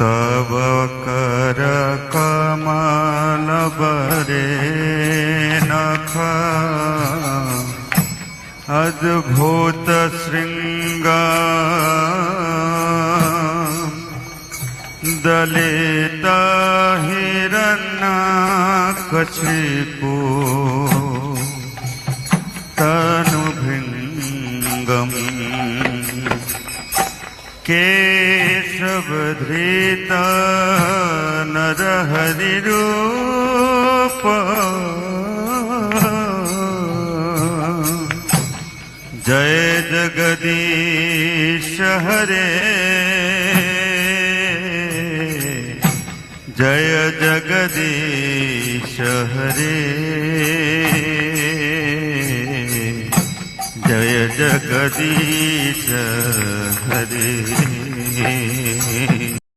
तव कर कमल बरे नख अद्भुत श्रृंग दलित हिरण्यकशिपु तनुभृंगम् केशवधृत नरहरिरूप जय जगदीश हरे जय जगदीश हरे जय जगदीश हरे।